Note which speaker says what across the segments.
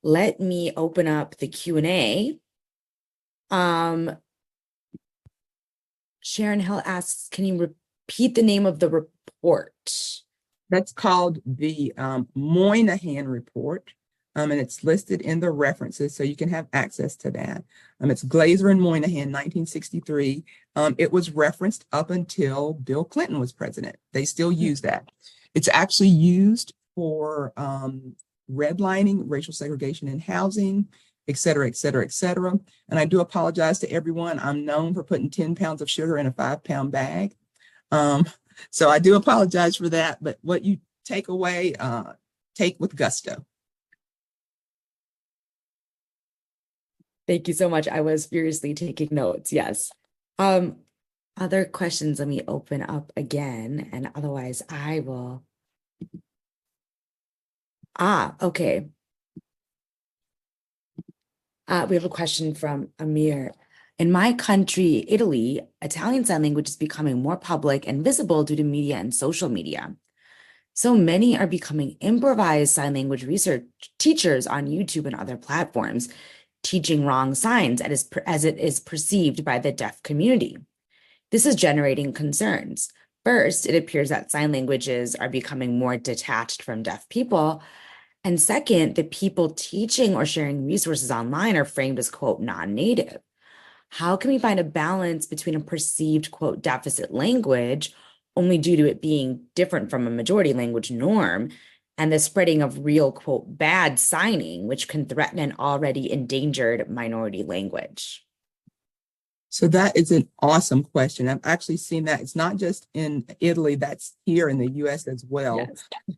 Speaker 1: let me open up the Q&A. Sharon Hill asks, can you repeat the name of the report?
Speaker 2: That's called the Moynihan Report, and it's listed in the references, so you can have access to that. It's Glaser and Moynihan, 1963. It was referenced up until Bill Clinton was president. They still use that. It's actually used for redlining, racial segregation in housing, et cetera, et cetera, et cetera. And I do apologize to everyone. I'm known for putting 10 pounds of sugar in a 5-pound bag. So I do apologize for that, but what you take away, take with gusto.
Speaker 1: Thank you so much. I was furiously taking notes. Yes. Other questions, let me open up again, and otherwise I will. Okay. We have a question from Amir. In my country, Italy, Italian Sign Language is becoming more public and visible due to media and social media. So many are becoming improvised sign language research teachers on YouTube and other platforms, teaching wrong signs as it is perceived by the deaf community. This is generating concerns. First, it appears that sign languages are becoming more detached from deaf people. And second, the people teaching or sharing resources online are framed as, quote, non-native. How can we find a balance between a perceived, quote, deficit language only due to it being different from a majority language norm and the spreading of real, quote, bad signing, which can threaten an already endangered minority language?
Speaker 2: So that is an awesome question. I've actually seen that. It's not just in Italy, that's here in the US as well.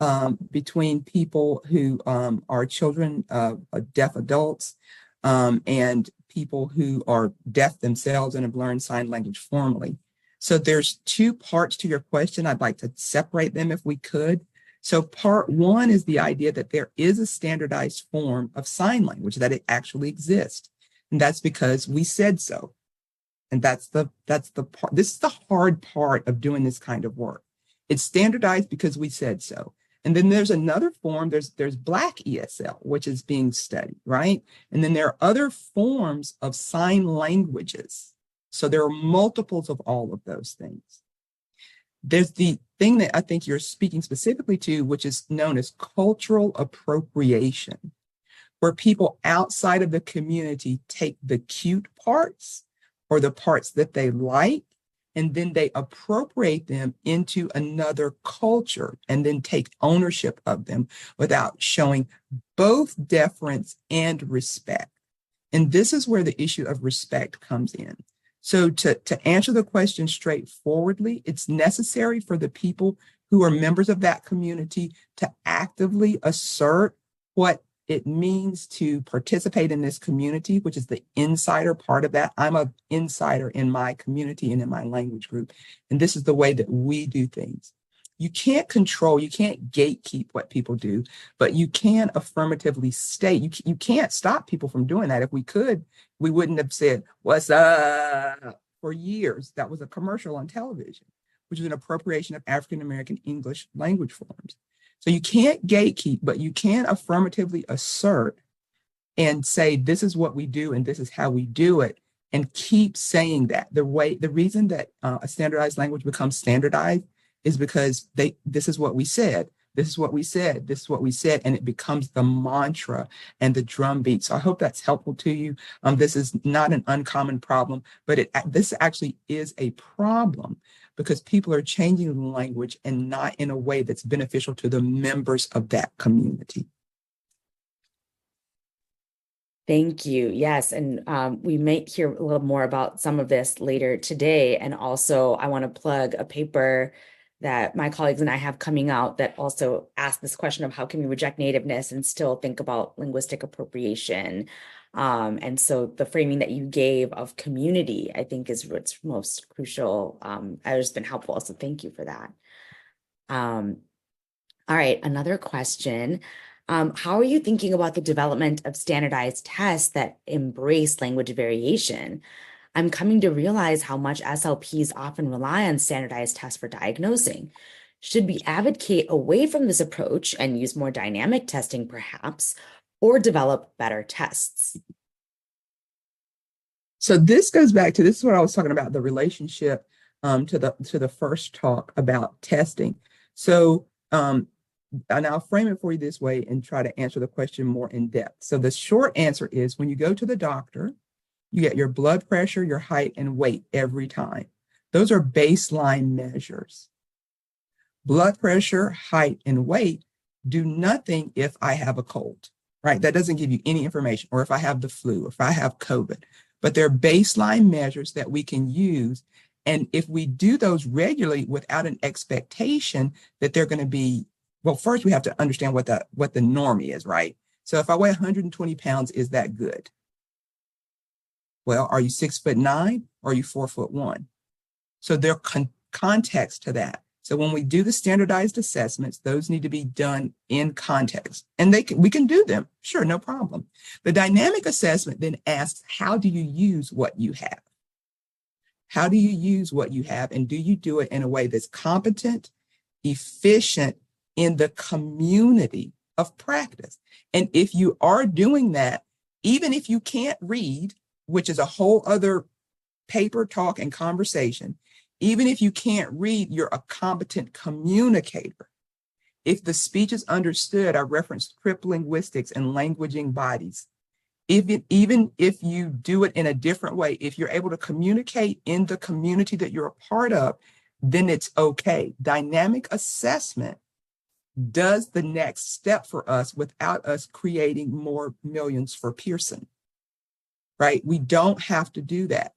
Speaker 2: Yes. Between people who are children of deaf adults and people who are deaf themselves and have learned sign language formally. So there's two parts to your question. I'd like to separate them if we could. So part one is the idea that there is a standardized form of sign language, that it actually exists. And that's because we said so. And that's the part. This is the hard part of doing this kind of work. It's standardized because we said so. And then there's another form, there's Black ESL, which is being studied, right? And then there are other forms of sign languages. So there are multiples of all of those things. There's the thing that I think you're speaking specifically to, which is known as cultural appropriation, where people outside of the community take the cute parts or the parts that they like, and then they appropriate them into another culture and then take ownership of them without showing both deference and respect. And this is where the issue of respect comes in. So to answer the question straightforwardly, it's necessary for the people who are members of that community to actively assert what it means to participate in this community, which is the insider part of that. I'm an insider in my community and in my language group. And this is the way that we do things. You can't control, you can't gatekeep what people do, but you can affirmatively state. You can't stop people from doing that. If we could, we wouldn't have said, "What's up?" for years. That was a commercial on television, which is an appropriation of African-American English language forms. So you can't gatekeep, but you can affirmatively assert and say, this is what we do and this is how we do it, and keep saying that. The reason that a standardized language becomes standardized is because this is what we said, this is what we said, this is what we said, and it becomes the mantra and the drumbeat. So I hope that's helpful to you. This is not an uncommon problem, but this actually is a problem because people are changing the language and not in a way that's beneficial to the members of that community.
Speaker 1: Thank you. Yes, and we might hear a little more about some of this later today. And also, I want to plug a paper that my colleagues and I have coming out that also asks this question of how can we reject nativeness and still think about linguistic appropriation. And so the framing that you gave of community, I think, is what's most crucial. Has been helpful. So thank you for that. All right, another question. How are you thinking about the development of standardized tests that embrace language variation? I'm coming to realize how much SLPs often rely on standardized tests for diagnosing. Should we advocate away from this approach and use more dynamic testing, perhaps? or develop better tests?
Speaker 2: So this goes back to, this is what I was talking about, the relationship to the first talk about testing. So and I'll frame it for you this way and try to answer the question more in depth. So the short answer is, when you go to the doctor, you get your blood pressure, your height, and weight every time. Those are baseline measures. Blood pressure, height, and weight do nothing if I have a cold, right? That doesn't give you any information, or if I have the flu, or if I have COVID. But they're baseline measures that we can use. And if we do those regularly without an expectation that they're going to be, well, first we have to understand what the norm is, right? So if I weigh 120 pounds, is that good? Well, are you 6'9" or are you 4'1"? So there's context to that. So when we do the standardized assessments, those need to be done in context, and we can do them. Sure, no problem. The dynamic assessment then asks, how do you use what you have? How do you use what you have, and do you do it in a way that's competent, efficient in the community of practice? And if you are doing that, even if you can't read, which is a whole other paper, talk, and conversation, even if you can't read, you're a competent communicator. If the speech is understood, I referenced cryptlinguistics and languaging bodies. Even if you do it in a different way, if you're able to communicate in the community that you're a part of, then it's okay. Dynamic assessment does the next step for us without us creating more millions for Pearson, right? We don't have to do that.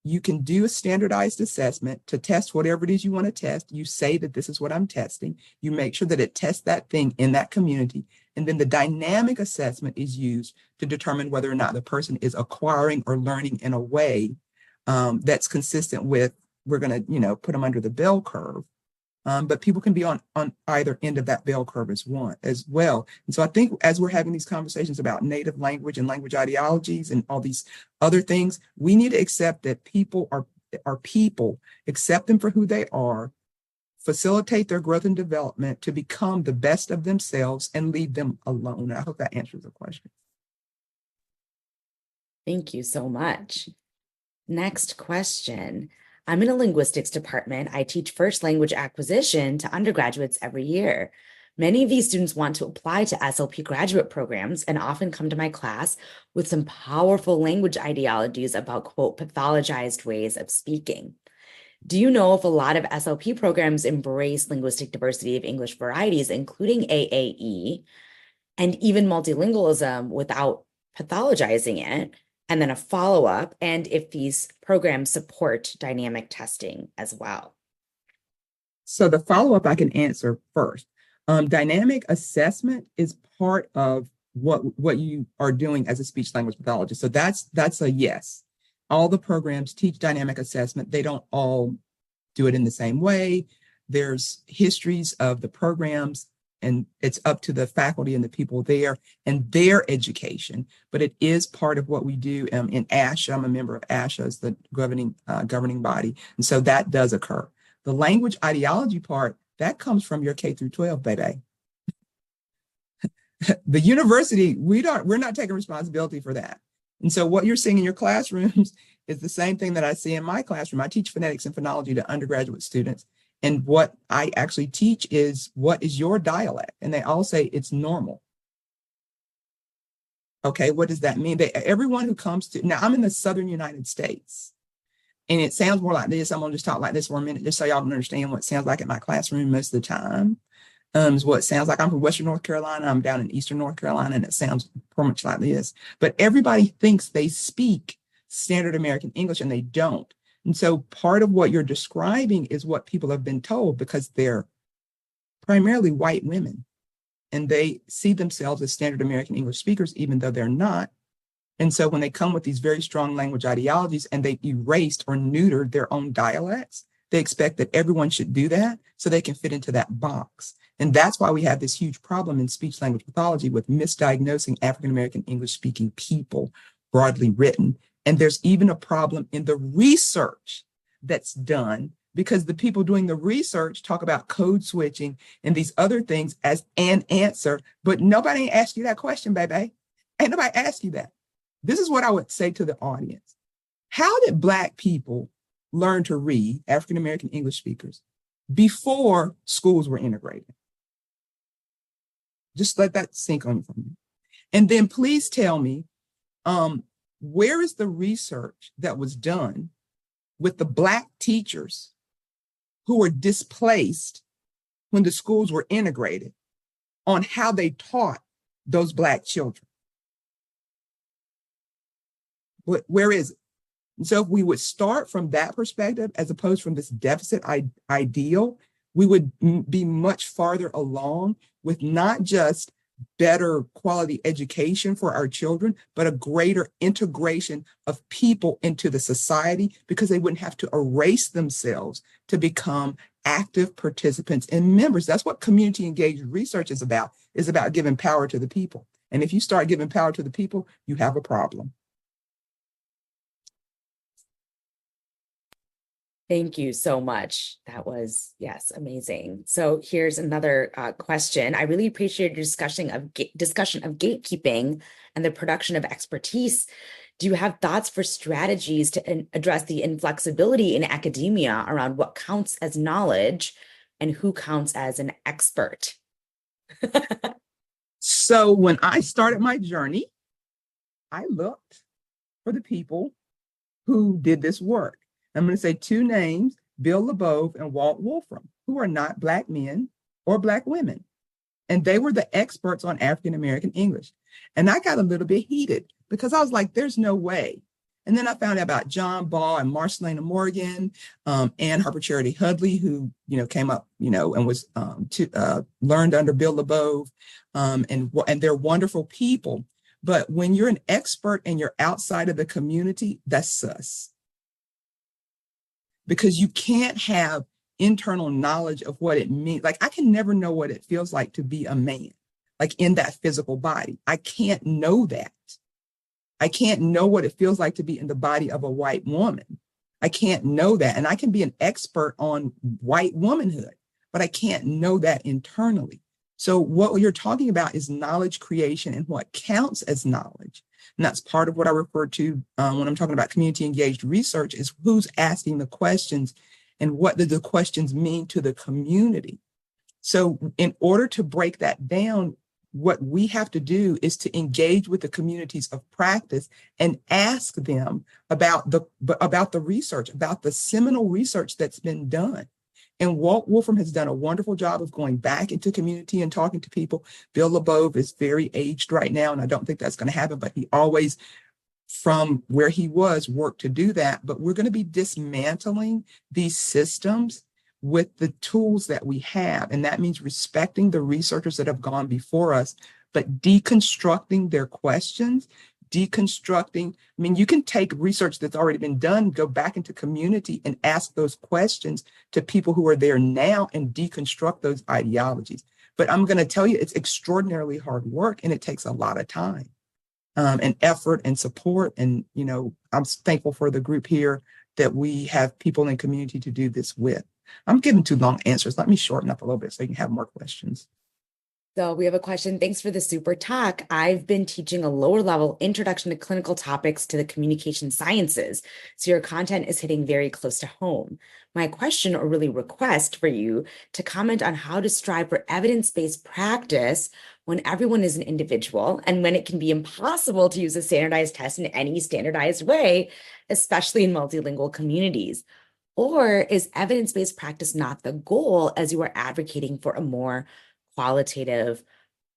Speaker 2: You can do a standardized assessment to test whatever it is you want to test. You say that this is what I'm testing. You make sure that it tests that thing in that community. And then the dynamic assessment is used to determine whether or not the person is acquiring or learning in a way that's consistent with, we're going to, put them under the bell curve. But people can be on either end of that bell curve as well. And so I think as we're having these conversations about native language and language ideologies and all these other things, we need to accept that people are people, accept them for who they are, facilitate their growth and development to become the best of themselves, and leave them alone. I hope that answers the question.
Speaker 1: Thank you so much. Next question. I'm in a linguistics department. I teach first language acquisition to undergraduates every year. Many of these students want to apply to SLP graduate programs and often come to my class with some powerful language ideologies about, quote, pathologized ways of speaking. Do you know if a lot of SLP programs embrace linguistic diversity of English varieties, including AAE, and even multilingualism without pathologizing it? And then a follow-up, and if these programs support dynamic testing as well.
Speaker 2: So the follow-up I can answer first. Dynamic assessment is part of what you are doing as a speech language pathologist. So that's a yes. All the programs teach dynamic assessment. They don't all do it in the same way. There's histories of the programs, and it's up to the faculty and the people there and their education. But it is part of what we do in ASHA. I'm a member of ASHA, as the governing body. And so that does occur. The language ideology part, that comes from your K through 12, baby. The university, we're not taking responsibility for that. And so what you're seeing in your classrooms is the same thing that I see in my classroom. I teach phonetics and phonology to undergraduate students. And what I actually teach is, what is your dialect? And they all say it's normal. Okay, what does that mean? Everyone who comes to, now I'm in the Southern United States, and it sounds more like this. I'm gonna just talk like this for a minute, just so y'all can understand what it sounds like in my classroom most of the time. Is what it sounds like. I'm from Western North Carolina. I'm down in Eastern North Carolina, and it sounds pretty much like this. But everybody thinks they speak standard American English, and they don't. And so part of what you're describing is what people have been told, because they're primarily white women, and they see themselves as standard American English speakers, even though they're not. And so when they come with these very strong language ideologies and they've erased or neutered their own dialects, they expect that everyone should do that so they can fit into that box. And that's why we have this huge problem in speech language pathology with misdiagnosing African American English speaking people, broadly written. And there's even a problem in the research that's done, because the people doing the research talk about code switching and these other things as an answer, but nobody asked you that question, baby. Ain't nobody asked you that. This is what I would say to the audience. How did Black people learn to read, African American English speakers, before schools were integrated? Just let that sink on you for a minute. And then please tell me, where is the research that was done with the Black teachers who were displaced when the schools were integrated on how they taught those Black children? Where is it? And so if we would start from that perspective, as opposed from this deficit ideal, we would be much farther along with not just better quality education for our children, but a greater integration of people into the society, because they wouldn't have to erase themselves to become active participants and members. That's what community engaged research is about giving power to the people. And if you start giving power to the people, you have a problem.
Speaker 1: Thank you so much. That was, yes, amazing. So here's another question. I really appreciate your discussion of gatekeeping and the production of expertise. Do you have thoughts for strategies to address the inflexibility in academia around what counts as knowledge and who counts as an expert?
Speaker 2: So when I started my journey, I looked for the people who did this work. I'm going to say two names, Bill LeBove and Walt Wolfram, who are not Black men or Black women. And they were the experts on African American English. And I got a little bit heated because I was like, there's no way. And then I found out about John Ball and Marcelina Morgan, Ann Harper Charity Hudley, who, came up, and was learned under Bill LeBove, and they're wonderful people. But when you're an expert and you're outside of the community, that's sus. Because you can't have internal knowledge of what it means. Like, I can never know what it feels like to be a man, like in that physical body. I can't know that. I can't know what it feels like to be in the body of a white woman. I can't know that. And I can be an expert on white womanhood, but I can't know that internally. So what you're talking about is knowledge creation and what counts as knowledge. And that's part of what I refer to when I'm talking about community engaged research, is who's asking the questions and what do the questions mean to the community. So in order to break that down, what we have to do is to engage with the communities of practice and ask them about the research, about the seminal research that's been done. And Walt Wolfram has done a wonderful job of going back into community and talking to people. Bill LeBove is very aged right now, and I don't think that's going to happen, but he always, from where he was, worked to do that. But we're going to be dismantling these systems with the tools that we have. And that means respecting the researchers that have gone before us, but deconstructing their questions, you can take research that's already been done, go back into community and ask those questions to people who are there now and deconstruct those ideologies. But I'm going to tell you, it's extraordinarily hard work and it takes a lot of time and effort and support. And, I'm thankful for the group here that we have people in community to do this with. I'm giving too long answers. Let me shorten up a little bit so you can have more questions.
Speaker 1: So we have a question. Thanks for the super talk. I've been teaching a lower level introduction to clinical topics to the communication sciences. So your content is hitting very close to home. My question, or really request for you to comment on how to strive for evidence-based practice when everyone is an individual and when it can be impossible to use a standardized test in any standardized way, especially in multilingual communities. Or is evidence-based practice not the goal as you are advocating for a more qualitative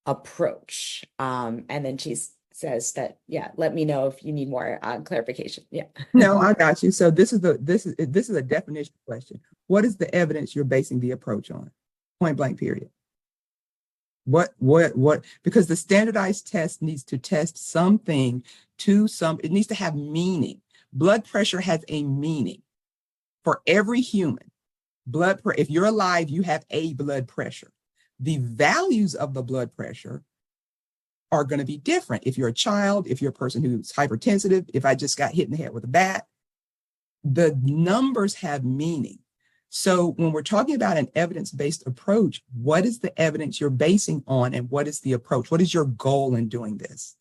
Speaker 1: approach? And then she says that, yeah, let me know if you need more clarification. Yeah.
Speaker 2: No, I got you. So this is a definition question. What is the evidence you're basing the approach on? Point blank, period. What, because the standardized test needs to test something it needs to have meaning. Blood pressure has a meaning for every human. If you're alive, you have a blood pressure. The values of the blood pressure are going to be different. If you're a child, if you're a person who's hypertensive, if I just got hit in the head with a bat, the numbers have meaning. So when we're talking about an evidence-based approach, what is the evidence you're basing on and what is the approach? What is your goal in doing this?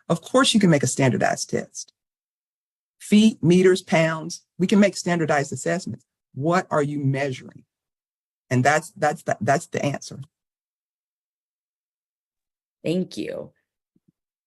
Speaker 2: Of course, you can make a standardized test. Feet, meters, pounds, we can make standardized assessments. What are you measuring? And that's the answer.
Speaker 1: Thank you.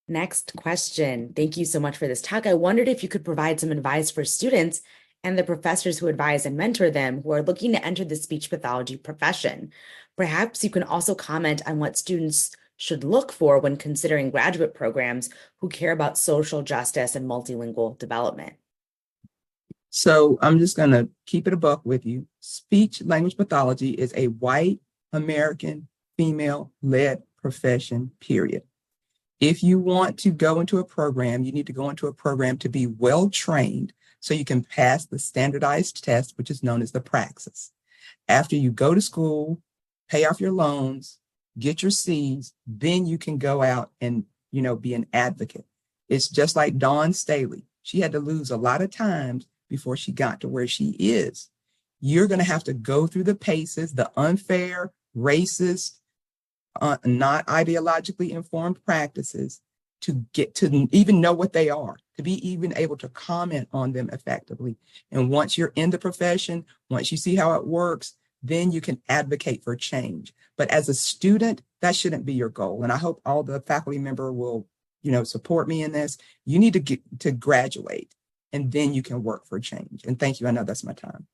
Speaker 1: Next question. Thank you so much for this talk. I wondered if you could provide some advice for students and the professors who advise and mentor them who are looking to enter the speech pathology profession. Perhaps you can also comment on what students should look for when considering graduate programs who care about social justice and multilingual development.
Speaker 2: So I'm just going to keep it a buck with you. Speech language pathology is a white American female-led profession, period. If you want to go into a program, you need to go into a program to be well-trained so you can pass the standardized test, which is known as the praxis. After you go to school, pay off your loans, get your C's, then you can go out and, be an advocate. It's just like Dawn Staley. She had to lose a lot of times before she got to where she is. You're going to have to go through the paces, the unfair, racist, not ideologically informed practices to get to even know what they are, to be even able to comment on them effectively. And once you're in the profession, once you see how it works, then you can advocate for change. But as a student, that shouldn't be your goal. And I hope all the faculty member will, support me in this. You need to get to graduate, and then you can work for change. And thank you. I know that's my time.